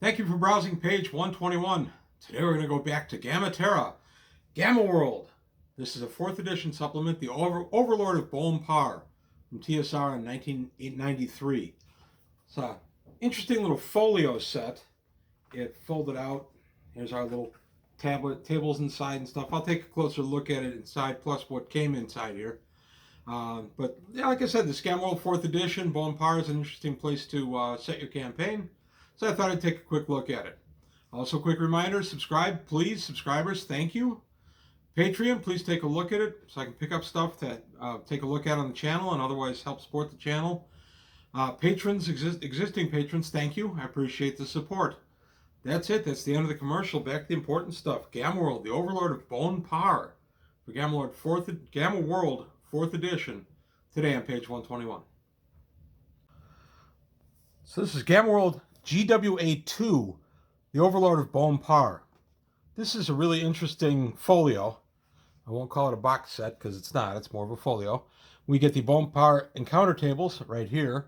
Thank you for browsing page 121. Today we're going to go back to Gamma Terra, Gamma World. This is a 4th edition supplement, the Overlord of Bonparr from TSR in 1993. It's an interesting little folio set. It folded out. Here's our little tables inside and stuff. I'll take a closer look at it inside, plus what came inside here. But yeah, like I said, the Gamma World 4th edition, Bonparr is an interesting place to set your campaign. So I thought I'd take a quick look at it. Also, quick reminder, subscribe, please. Subscribers, thank you. Patreon, please take a look at it so I can pick up stuff to take a look at on the channel and otherwise help support the channel. Patrons, existing patrons, thank you. I appreciate the support. That's it. That's the end of the commercial. Back to the important stuff. Gamma World, the Overlord of Bonparr for Gamma World 4th edition. Today on page 121. So this is Gamma World GWA2, the Overlord of Bonparr. This is a really interesting folio. I won't call it a box set because it's not. It's more of a folio. We get the Bonparr encounter tables right here,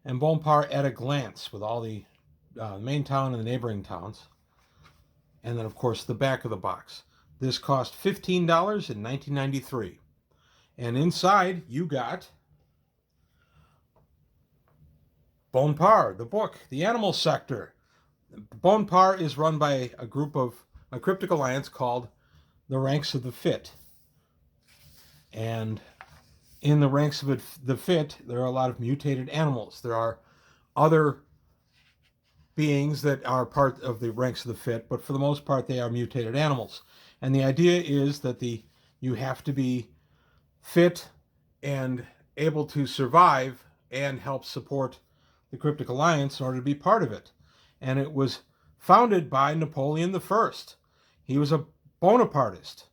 and Bonparr at a glance with all the main town and the neighboring towns. And then, of course, the back of the box. This cost $15 in 1993. And inside, you got Bonparr, the book, the animal sector. Bonparr is run by a cryptic alliance called the Ranks of the Fit. And in the Ranks of the Fit, there are a lot of mutated animals. There are other beings that are part of the Ranks of the Fit, but for the most part, they are mutated animals. And the idea is that you have to be fit and able to survive and help support the Cryptic Alliance in order to be part of it. And it was founded by Napoleon I. He was a Bonapartist.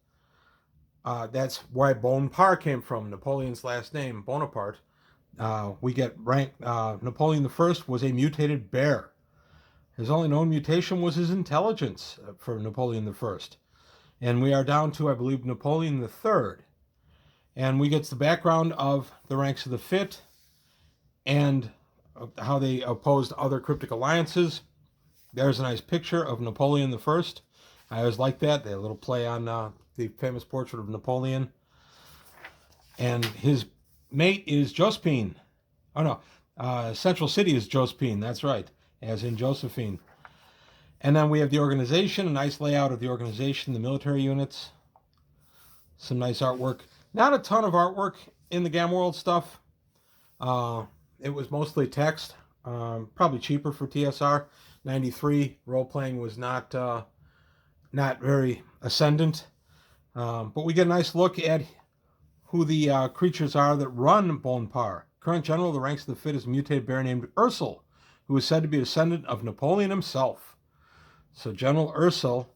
That's why Bonparr came from, Napoleon's last name, Bonaparte. We get Napoleon I was a mutated bear. His only known mutation was his intelligence for Napoleon I. And we are down to, I believe, Napoleon III. And we get the background of the Ranks of the Fit and how they opposed other cryptic alliances. There's a nice picture of Napoleon I. I always like that. They had a little play on the famous portrait of Napoleon. And his mate is Josephine. Oh no, Central City is Josephine. That's right, as in Josephine. And then we have the organization, a nice layout of the organization, the military units. Some nice artwork. Not a ton of artwork in the Gamma World stuff. It was mostly text, probably cheaper for TSR. 93 role-playing was not very ascendant. But we get a nice look at who the creatures are that run Bonparr. Current general of the Ranks of the Fit is a mutated bear named Ursel, who is said to be a descendant of Napoleon himself. So General Ursel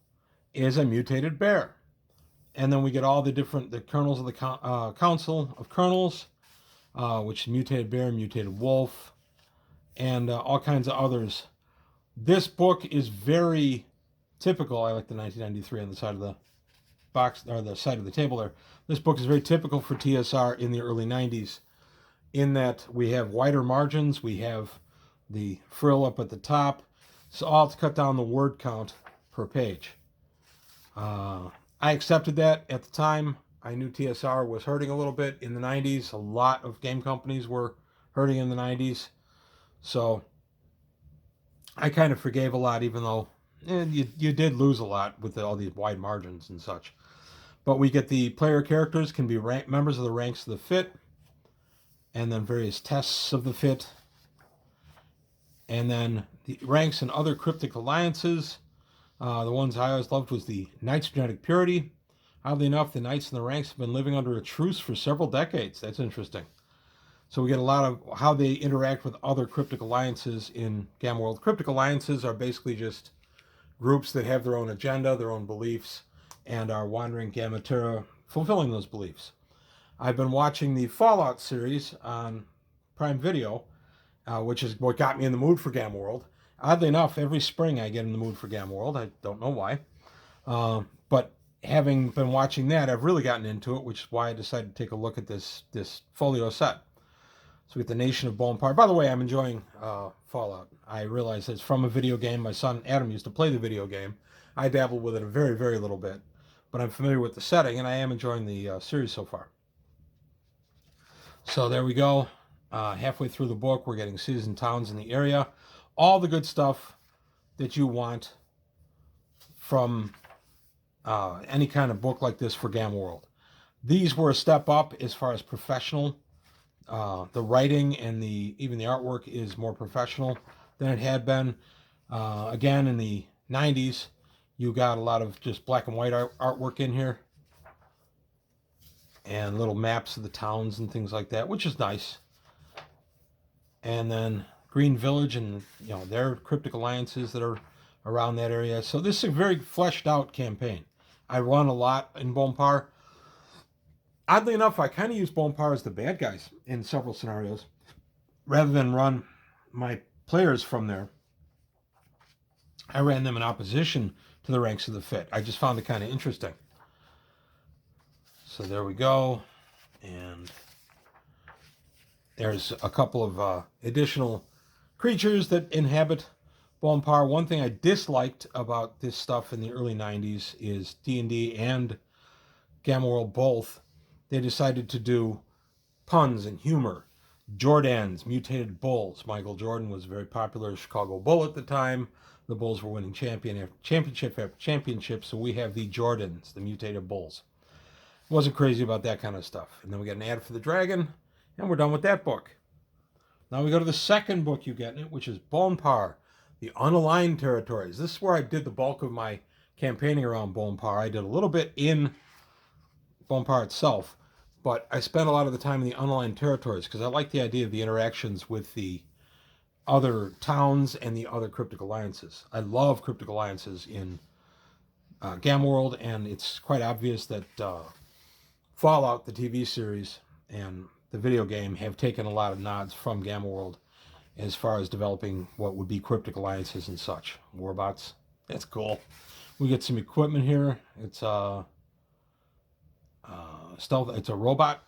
is a mutated bear. And then we get all the colonels of the Council of Colonels, which is mutated bear, mutated wolf, and all kinds of others. This book is very typical. I like the 1993 on the side of the box, or the side of the table there. This book is very typical for TSR in the early 90s, in that we have wider margins, we have the frill up at the top, so all to cut down the word count per page. I accepted that at the time. I knew TSR was hurting a little bit in the 90s. A lot of game companies were hurting in the 90s. So I kind of forgave a lot, even though you did lose a lot with all these wide margins and such. But we get the player characters can be members of the Ranks of the Fit, and then various tests of the Fit, and then the ranks and other cryptic alliances. The ones I always loved was the Knights of Genetic Purity. Oddly enough, the Knights and the ranks have been living under a truce for several decades. That's interesting. So we get a lot of how they interact with other cryptic alliances in Gamma World. Cryptic alliances are basically just groups that have their own agenda, their own beliefs, and are wandering Gamma Terra fulfilling those beliefs. I've been watching the Fallout series on Prime Video, which is what got me in the mood for Gamma World. Oddly enough, every spring I get in the mood for Gamma World. I don't know why. But having been watching that, I've really gotten into it, which is why I decided to take a look at this folio set. So we get the nation of Bonparr. By the way, I'm enjoying Fallout. I realize it's from a video game. My son Adam used to play the video game. I dabbled with it a very, very little bit, but I'm familiar with the setting, and I am enjoying the series so far. So there we go. Halfway through the book, we're getting cities and towns in the area. All the good stuff that you want from any kind of book like this for Gamma World. These were a step up as far as professional. The writing and even the artwork is more professional than it had been. Again, in the 90s, you got a lot of just black and white artwork in here, and little maps of the towns and things like that, which is nice. And then Green Village and their cryptic alliances that are around that area. So this is a very fleshed out campaign. I run a lot in Bonparr. Oddly enough, I kind of use Bonparr as the bad guys in several scenarios, rather than run my players from there. I ran them in opposition to the ranks of the Fit. I just found it kind of interesting. So there we go, and there's a couple of additional creatures that inhabit Bonparr. One thing I disliked about this stuff in the early 90s is D&D and Gamma World both. They decided to do puns and humor. Jordans, mutated bulls. Michael Jordan was a very popular Chicago Bull at the time. The Bulls were winning championship after championship, so we have the Jordans, the mutated bulls. Wasn't crazy about that kind of stuff. And then we got an ad for the dragon, and we're done with that book. Now we go to the second book you get in it, which is Bonparr, the Unaligned Territories. This is where I did the bulk of my campaigning around Bonparr. I did a little bit in Bonparr itself, but I spent a lot of the time in the Unaligned Territories because I like the idea of the interactions with the other towns and the other cryptic alliances. I love cryptic alliances in Gamma World, and it's quite obvious that Fallout, the TV series, and the video game have taken a lot of nods from Gamma World as far as developing what would be cryptic alliances and such. Warbots, that's cool. We get some equipment here. It's stealth. It's a robot,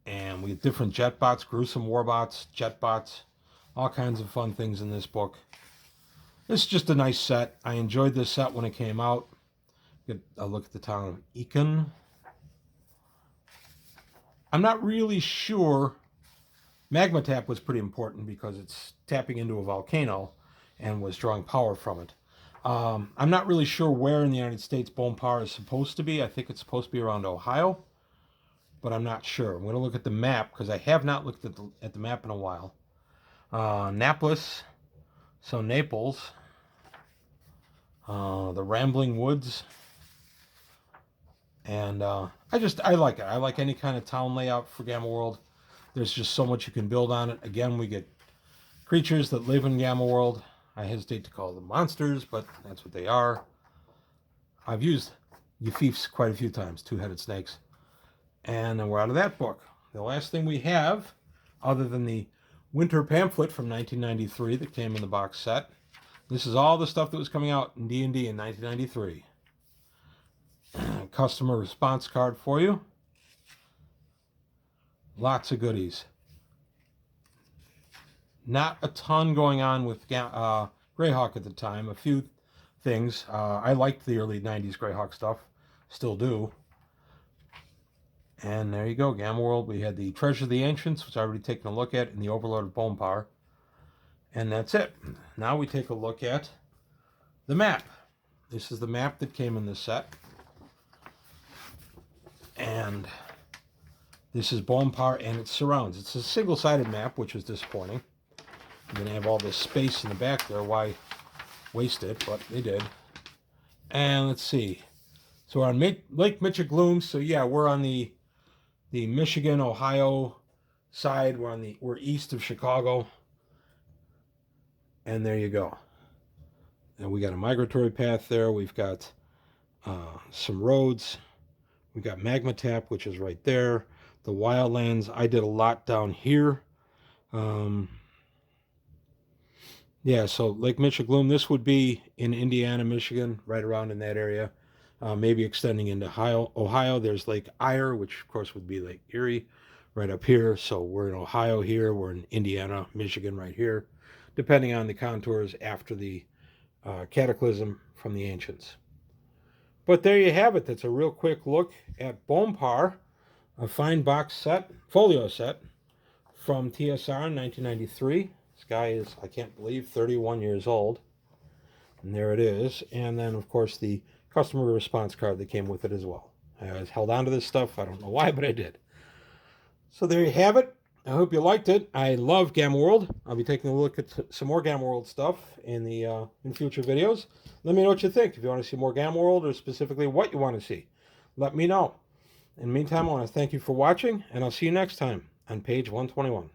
and we get different jetbots, gruesome warbots, jetbots, all kinds of fun things in this book. This is just a nice set. I enjoyed this set when it came out. Get a look at the town of Eakin. I'm not really sure. Magma Tap was pretty important because it's tapping into a volcano and was drawing power from it. I'm not really sure where in the United States Bonparr is supposed to be. I think it's supposed to be around Ohio, but I'm not sure. I'm going to look at the map because I have not looked at the map in a while. Naples, so Naples, the Rambling Woods, and I like it. I like any kind of town layout for Gamma World. There's just so much you can build on it. Again, we get creatures that live in Gamma World. I hesitate to call them monsters, but that's what they are. I've used Yafifs quite a few times, two-headed snakes. And then we're out of that book. The last thing we have, other than the winter pamphlet from 1993 that came in the box set, this is all the stuff that was coming out in D&D in 1993. Customer response card for you. Lots of goodies. Not a ton going on with Greyhawk at the time. A few things. I liked the early 90s Greyhawk stuff. Still do. And there you go. Gamma World. We had the Treasure of the Ancients, which I've already taken a look at, in the Overlord of Bonparr. And that's it. Now we take a look at the map. This is the map that came in this set. And this is Bonparr and its surrounds. It's a single-sided map, which is disappointing. You're going to have all this space in the back there. Why waste it? But they did. And let's see. So we're on Lake Michigloom. So yeah, we're on the Michigan, Ohio side. We're east of Chicago. And there you go. And we got a migratory path there. We've got some roads. We got Magma Tap, which is right there. The Wildlands. I did a lot down here. Yeah, so Lake Michigloom, this would be in Indiana, Michigan, right around in that area. Maybe extending into Ohio. There's Lake Eyre, which of course would be Lake Erie, right up here. So we're in Ohio here, we're in Indiana, Michigan right here, depending on the contours after the cataclysm from the ancients. But there you have it. That's a real quick look at Bonparr, a fine box set, folio set from TSR in 1993. This guy is, I can't believe, 31 years old. And there it is. And then, of course, the customer response card that came with it as well. I held on to this stuff. I don't know why, but I did. So there you have it. I hope you liked it. I love Gamma World. I'll be taking a look at some more Gamma World stuff in future videos. Let me know what you think. If you want to see more Gamma World or specifically what you want to see, let me know. In the meantime, I want to thank you for watching, and I'll see you next time on page 121.